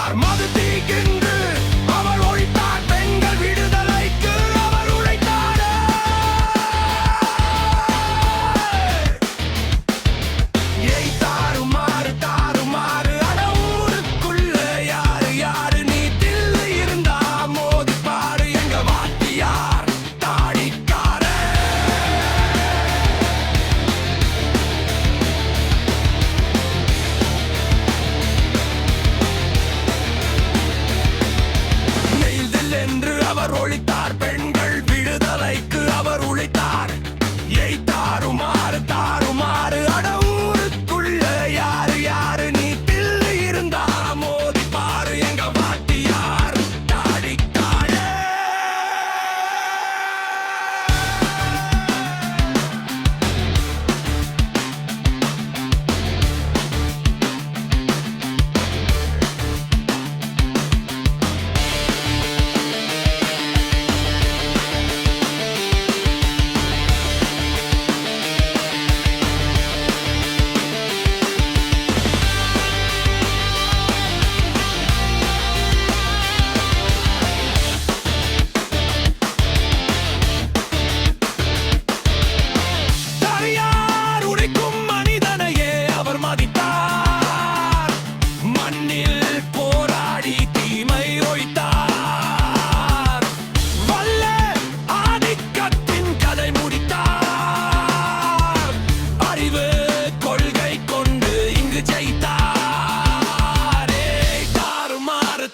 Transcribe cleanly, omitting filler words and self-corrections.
ஒழித்தார் மது தீக்கின்று அவர் ஒழித்தார் பெண்கள் விடுதலைக்கு அவர் உழைத்தார் ஏய் தாறுமாறு தாறுமாறு அட ஊருக்குள்ள யாரு யாரு நீ தில்லு இருந்தா மோதி பாரு எங்க வாத்தியார் தாடிக்கார என்று அவர் ஒழித்தார் பெண்கள் விடுதலைக்கு அவர் உழைத்தார் ஏய் தாறுமாறு தாறுமாறு அட ஊருக்குள்ள யாரு யாரு நீ தில்லு இருந்தா மோதி பாரு எங்க வாத்தியார் தாடிக்கார தனியார் உடைக்கும் மனிதனையே அவர் மதித்தார் மண்ணில் போராடி தீமை ஒழித்தார் வல்ல ஆதிக்கத்தின் கதை முடித்தார் அறிவு கொள்கை கொண்டு இங்கு ஜெயித்தார் தாறுமாறு